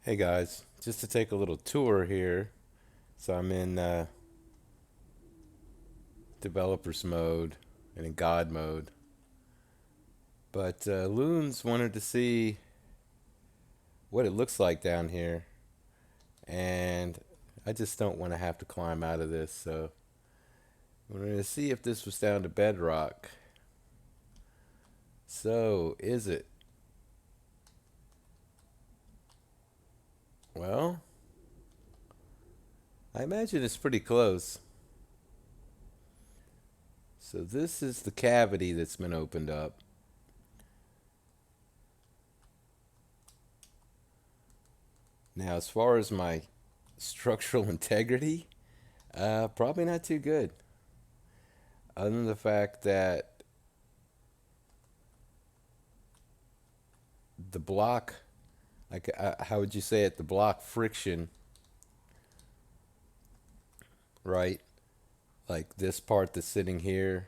Hey guys, just to take a little tour here. So I'm in developers mode and in God mode. But Loons wanted to see what it looks like down here. And I just don't want to have to climb out of this. So we're going to see if this was down to bedrock. So is it? Well, I imagine it's pretty close. So this is the cavity that's been opened up. Now, as far as my structural integrity, probably not too good. Other than the fact that the block, like, how would you say it? The block friction, right? Like this part that's sitting here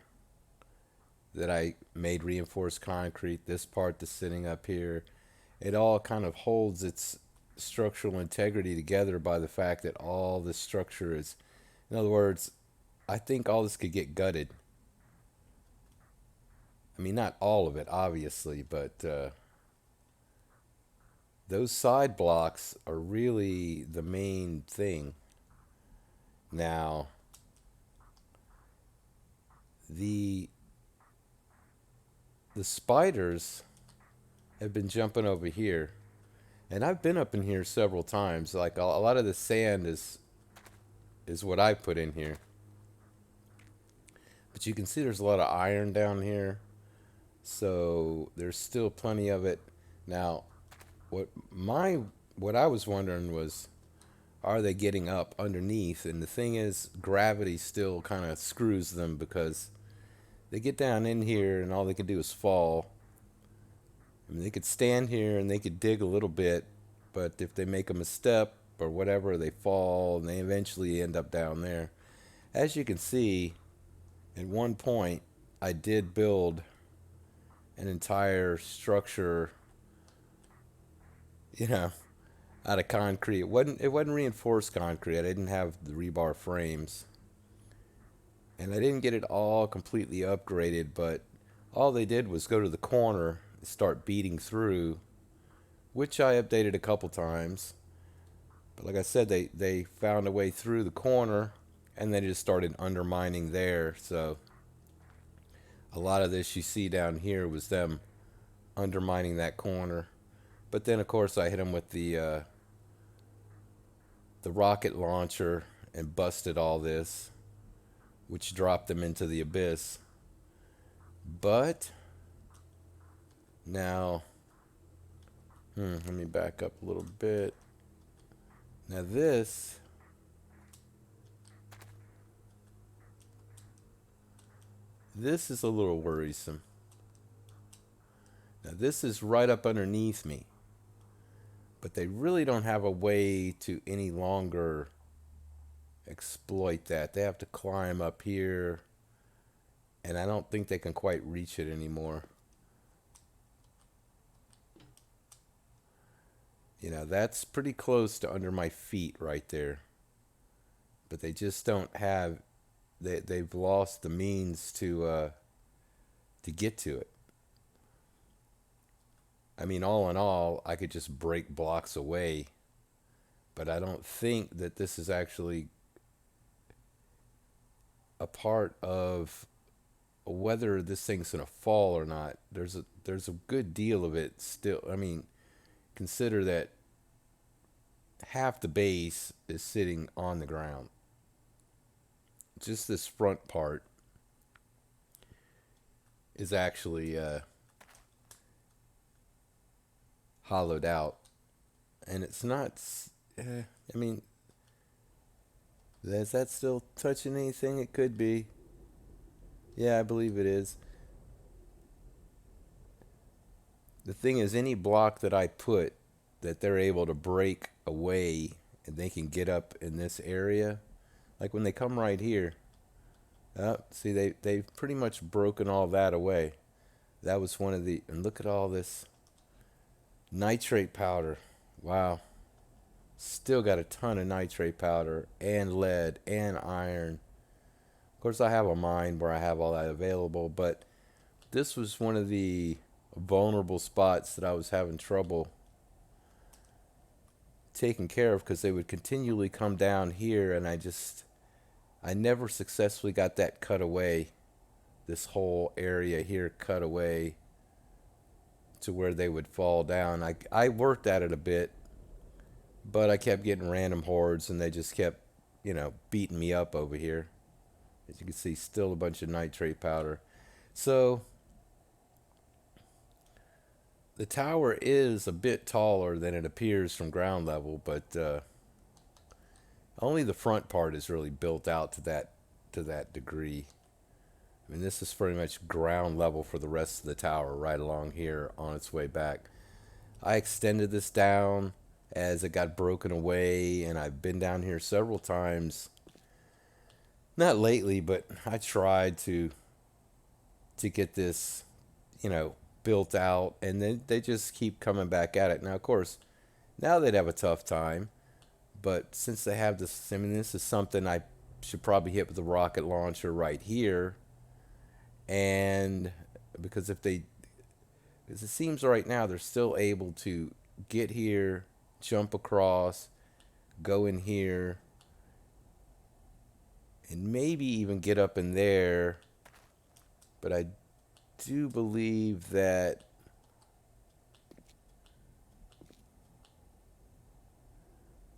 that I made reinforced concrete, this part that's sitting up here, it all kind of holds its structural integrity together by the fact that all the structure is, in other words, I think all this could get gutted. I mean, not all of it, obviously, but those side blocks are really the main thing. Now, the the spiders have been jumping over here, and I've been up in here several times. Like a lot of the sand is what I put in here, but you can see there's a lot of iron down here, so there's still plenty of it. Now, what my what I was wondering was, are they getting up underneath? And the thing is, gravity still kind of screws them because they get down in here and all they can do is fall. I mean, they could stand here and they could dig a little bit, but if they make a misstep or whatever, they fall and they eventually end up down there. As you can see, at one point, I did build an entire structure, you know, out of concrete. It wasn't reinforced concrete. I didn't have the rebar frames, and I didn't get it all completely upgraded. But all they did was go to the corner and start beating through, which I updated a couple times. But like I said, they found a way through the corner, and they just started undermining there. So a lot of this you see down here was them undermining that corner. But then of course I hit them with the rocket launcher and busted all this, which dropped them into the abyss. But now, let me back up a little bit. Now this is a little worrisome. Now this is right up underneath me, but they really don't have a way to any longer exploit that. They have to climb up here, and I don't think they can quite reach it anymore. That's pretty close to under my feet right there. But they just don't have they've lost the means to get to it. I mean, all in all, I could just break blocks away, but I don't think that this is actually a part of whether this thing's gonna fall or not. There's a good deal of it still. I mean, consider that half the base is sitting on the ground. Just this front part is actually hollowed out, and it's not. I mean, is that still touching anything? It could be. Yeah, I believe it is. The thing is, any block that I put that they're able to break away and they can get up in this area, like when they come right here, see, they've pretty much broken all that away. That was one of the, and look at all this nitrate powder. Wow. Still got a ton of nitrate powder and lead and iron. Of course, I have a mine where I have all that available, but this was one of the vulnerable spots that I was having trouble taking care of because they would continually come down here, and I never successfully got that cut away. This whole area here cut away to where they would fall down. I worked at it a bit, but I kept getting random hordes, and they just kept, beating me up over here. As you can see, still a bunch of nitrate powder. So the tower is a bit taller than it appears from ground level, but only the front part is really built out to that degree. I mean, this is pretty much ground level for the rest of the tower right along here on its way back. I extended this down as it got broken away, and I've been down here several times. Not lately, but I tried to get this, built out, and then they just keep coming back at it. Now, of course, now they'd have a tough time, but since they have this, I mean, this is something I should probably hit with the rocket launcher right here. And because because it seems right now they're still able to get here, jump across, go in here, and maybe even get up in there. But I do believe that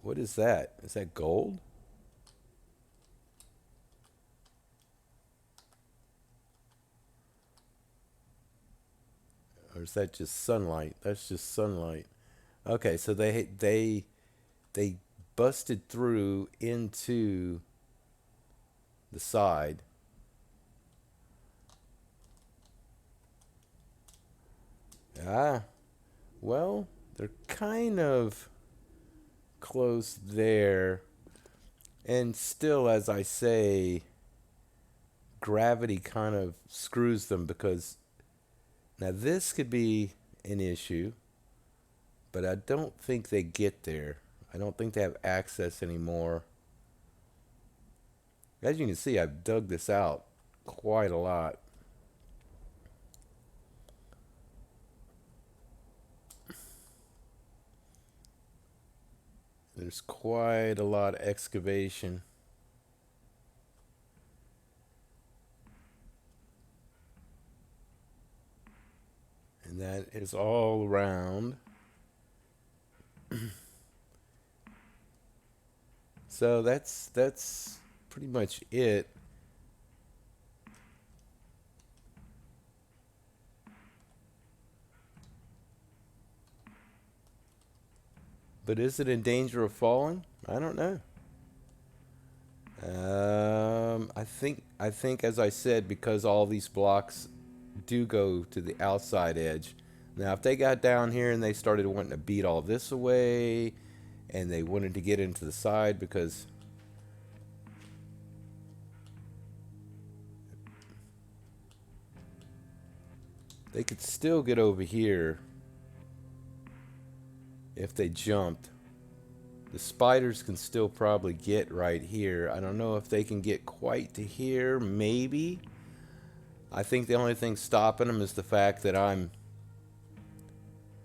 what is that? Is that gold? Or is that just sunlight? That's just sunlight. Okay, so they busted through into the side. Ah, well, they're kind of close there. And still, as I say, gravity kind of screws them because now this could be an issue, but I don't think they get there. I don't think they have access anymore. As you can see, I've dug this out quite a lot. There's quite a lot of excavation. And that is all around. So that's pretty much it. But is it in danger of falling? I don't know. I think as I said, because all these blocks do go to the outside edge. Now, if they got down here and they started wanting to beat all this away, and they wanted to get into the side because they could still get over here if they jumped. The spiders can still probably get right here. I don't know if they can get quite to here. Maybe. I think the only thing stopping them is the fact that I'm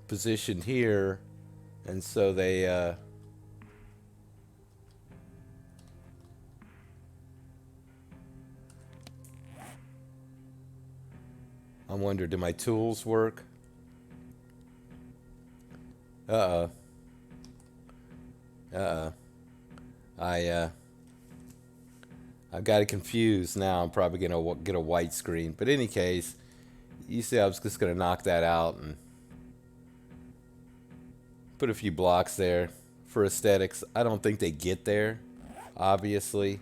positioned here, and so they I wonder, do my tools work? Uh-oh. Uh-oh. I I've got it confused now. I'm probably gonna get a white screen. But in any case, you see, I was just gonna knock that out and put a few blocks there for aesthetics. I don't think they get there, obviously.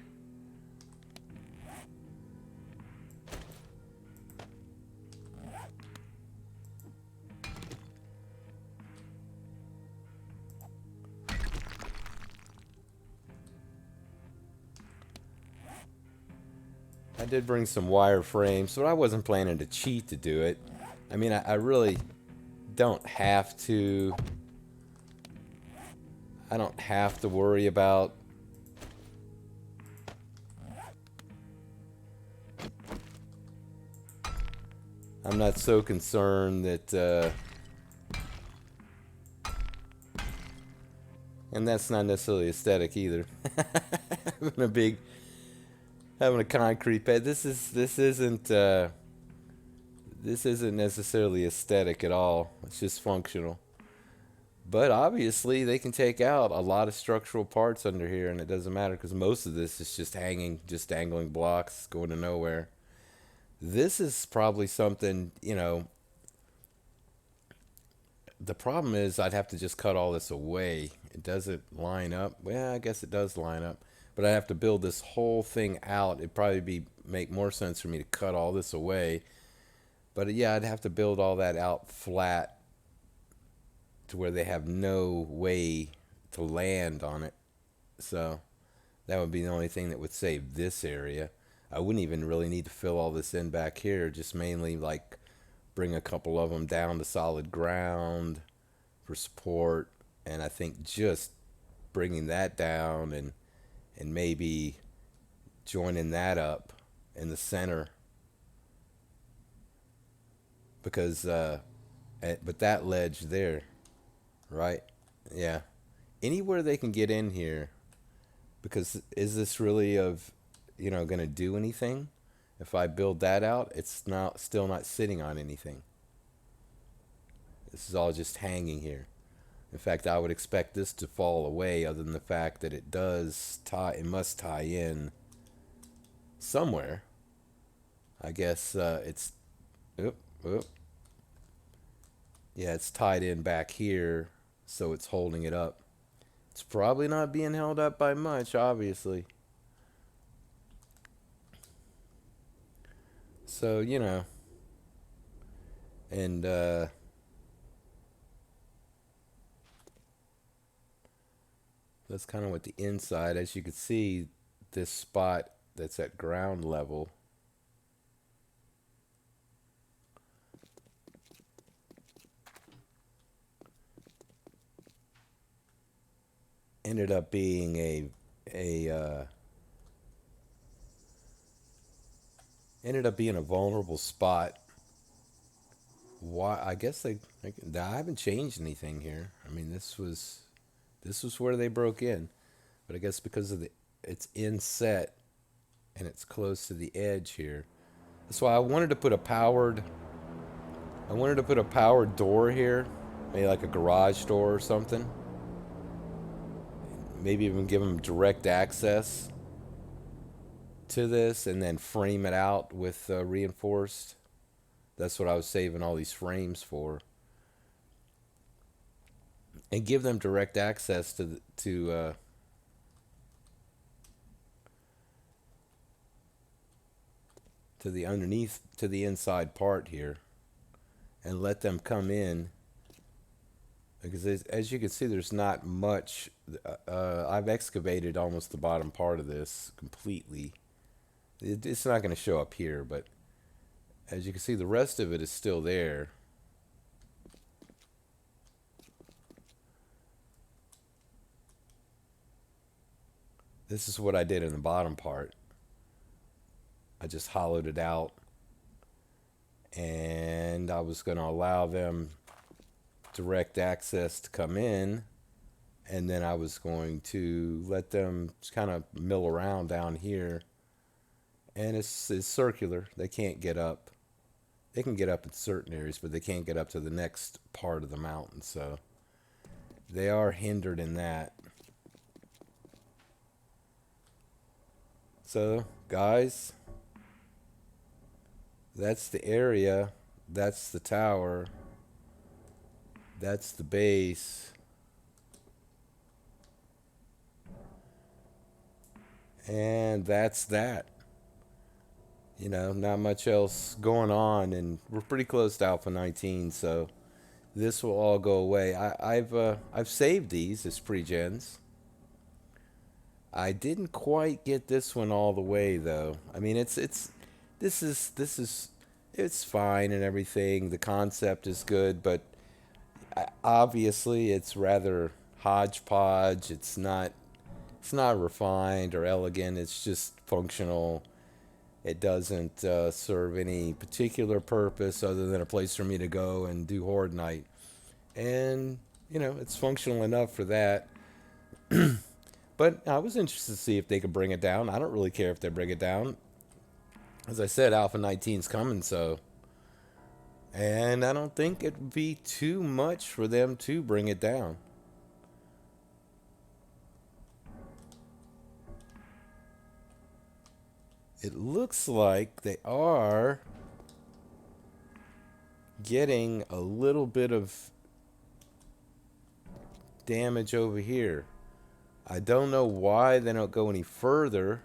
I did bring some wire frames, but I wasn't planning to cheat to do it. I mean, I really don't have to. I don't have to worry about. I'm not so concerned that, and that's not necessarily aesthetic either. having a big, having a concrete pad. This isn't necessarily aesthetic at all. It's just functional. But obviously, they can take out a lot of structural parts under here, and it doesn't matter because most of this is just hanging, just dangling blocks going to nowhere. This is probably something, the problem is I'd have to just cut all this away. It doesn't line up. Well, I guess it does line up, but I have to build this whole thing out. It'd probably be make more sense for me to cut all this away. But yeah, I'd have to build all that out flat to where they have no way to land on it. So that would be the only thing that would save this area. I wouldn't even really need to fill all this in back here, just mainly like bring a couple of them down to solid ground for support. And I think just bringing that down and maybe joining that up in the center because but that ledge there, right? Yeah. Anywhere they can get in here, because is this really of, going to do anything? If I build that out, it's not still not sitting on anything. This is all just hanging here. In fact, I would expect this to fall away, other than the fact that it does tie. It must tie in somewhere. I guess it's. Oop, oop. Yeah, it's tied in back here, so it's holding it up. It's probably not being held up by much, obviously. So, and that's kind of what the inside, as you can see, this spot that's at ground level ended up being a ended up being a vulnerable spot. Why? I guess I haven't changed anything here. I mean, this was where they broke in, but I guess because of the it's inset and it's close to the edge here. That's why I wanted to put a powered door here, maybe like a garage door or something. Maybe even give them direct access to this, and then frame it out with reinforced. That's what I was saving all these frames for, and give them direct access to the underneath to the inside part here, and let them come in because as you can see, there's not much. I've excavated almost the bottom part of this completely. It's not going to show up here, but as you can see, the rest of it is still there. This is what I did in the bottom part. I just hollowed it out, and I was going to allow them direct access to come in, and then I was going to let them kind of mill around down here. And it's circular. They can't get up. They can get up in certain areas, but they can't get up to the next part of the mountain. So they are hindered in that. So, guys, that's the area. That's the tower. That's the base. And that's that. Not much else going on, and we're pretty close to Alpha 19, so this will all go away. I've saved these as pre-gens. I didn't quite get this one all the way though. I mean, this is it's fine and everything. The concept is good, but obviously it's rather hodgepodge. It's not refined or elegant. It's just functional. It doesn't serve any particular purpose other than a place for me to go and do horde night. And it's functional enough for that. But I was interested to see if they could bring it down. I don't really care if they bring it down. As I said, Alpha 19's coming, so. And I don't think it would be too much for them to bring it down. It looks like they are getting a little bit of damage over here. I don't know why they don't go any further.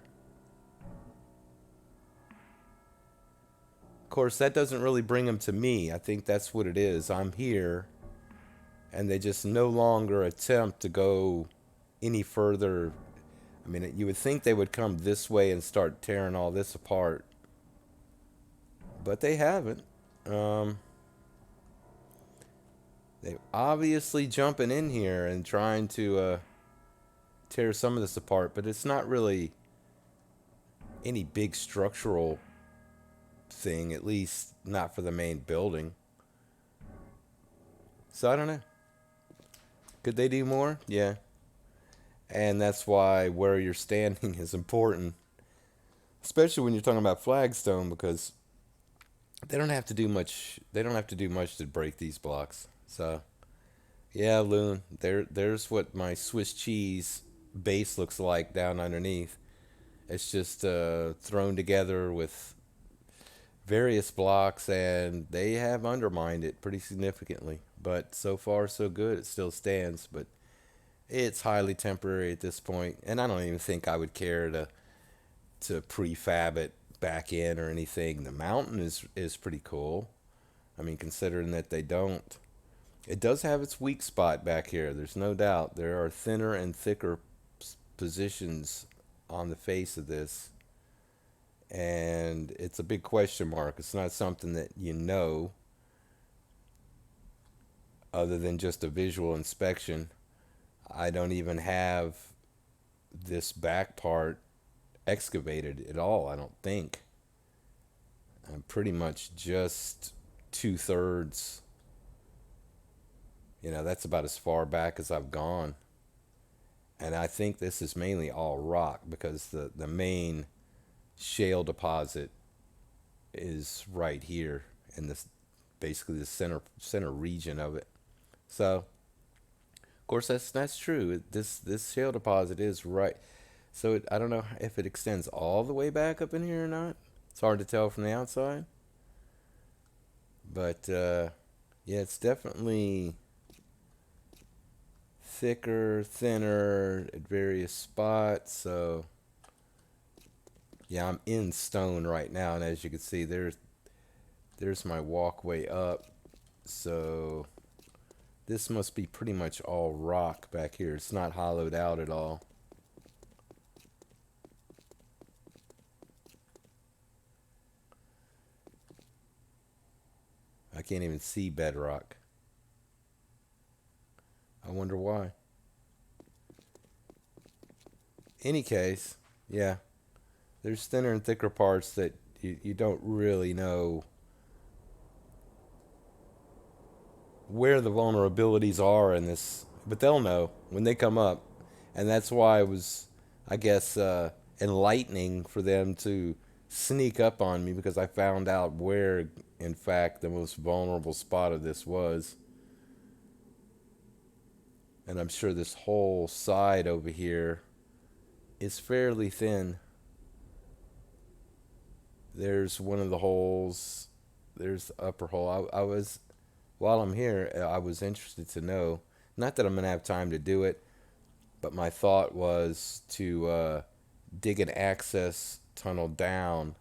Of course, that doesn't really bring them to me. I think that's what it is. I'm here, and they just no longer attempt to go any further. I mean, you would think they would come this way and start tearing all this apart, but they haven't. Um, they're obviously jumping in here and trying to tear some of this apart, but it's not really any big structural thing, at least not for the main building. So I don't know. Could they do more? Yeah. And that's why where you're standing is important, especially when you're talking about flagstone, because they don't have to do much. They don't have to do much to break these blocks. So yeah, Loon, there's what my Swiss cheese base looks like down underneath. It's just thrown together with various blocks, and they have undermined it pretty significantly. But so far, so good. It still stands, but it's highly temporary at this point, and I don't even think I would care to prefab it back in or anything. The mountain is pretty cool. I mean, considering that they don't. It does have its weak spot back here. There's no doubt. There are thinner and thicker positions on the face of this, and it's a big question mark. It's not something that other than just a visual inspection. I don't even have this back part excavated at all, I don't think. I'm pretty much just 2/3. That's about as far back as I've gone. And I think this is mainly all rock because the main shale deposit is right here in this basically the center region of it. So, of course, that's true. This shale deposit is right. So I don't know if it extends all the way back up in here or not. It's hard to tell from the outside. But yeah, it's definitely thicker, thinner at various spots. So yeah, I'm in stone right now, and as you can see, there's my walkway up. So this must be pretty much all rock back here. It's not hollowed out at all. I can't even see bedrock. I wonder why. Any case, yeah, there's thinner and thicker parts that you don't really know where the vulnerabilities are in this, but they'll know when they come up. And that's why it was, I guess, enlightening for them to sneak up on me because I found out where, in fact, the most vulnerable spot of this was. And I'm sure this whole side over here is fairly thin. There's one of the holes. There's the upper hole. I was, while I'm here, I was interested to know. Not that I'm gonna have time to do it, but my thought was to dig an access tunnel down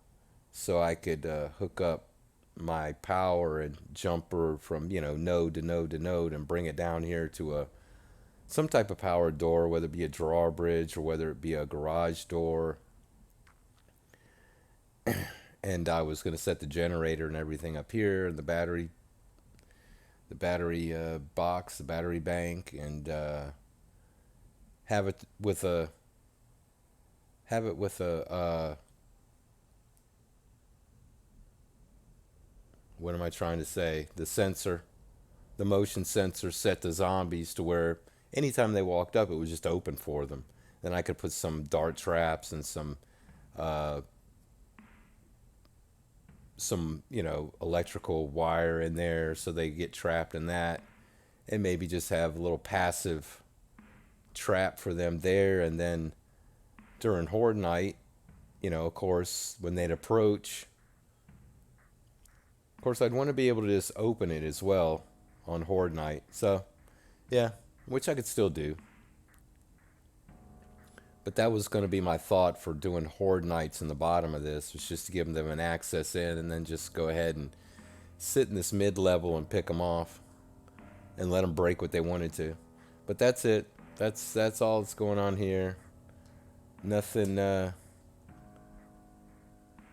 so I could hook up my power and jumper from node to node to node and bring it down here to a some type of power door, whether it be a drawbridge or whether it be a garage door. And I was going to set the generator and everything up here, and the battery box, the battery bank, and have it with a have it with a what am I trying to say? The sensor, the motion sensor set the zombies to where anytime they walked up, it was just open for them. Then I could put some dart traps and uh, some electrical wire in there so they get trapped in that, and maybe just have a little passive trap for them there. And then during horde night, of course, when they'd approach, of course, I'd want to be able to just open it as well on horde night. So yeah, which I could still do. But that was going to be my thought for doing horde nights in the bottom of this, was just to give them an access in, and then just go ahead and sit in this mid level and pick them off and let them break what they wanted to. But that's it. That's all that's going on here. Nothing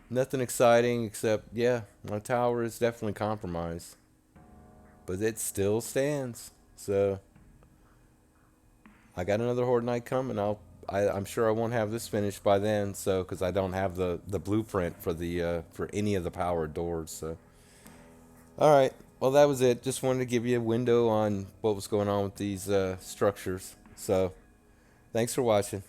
nothing exciting except, yeah, my tower is definitely compromised, but it still stands. So I got another horde night coming. I'm sure I won't have this finished by then. So because I don't have the blueprint for the for any of the powered doors. So all right. Well, that was it. Just wanted to give you a window on what was going on with these structures. So thanks for watching.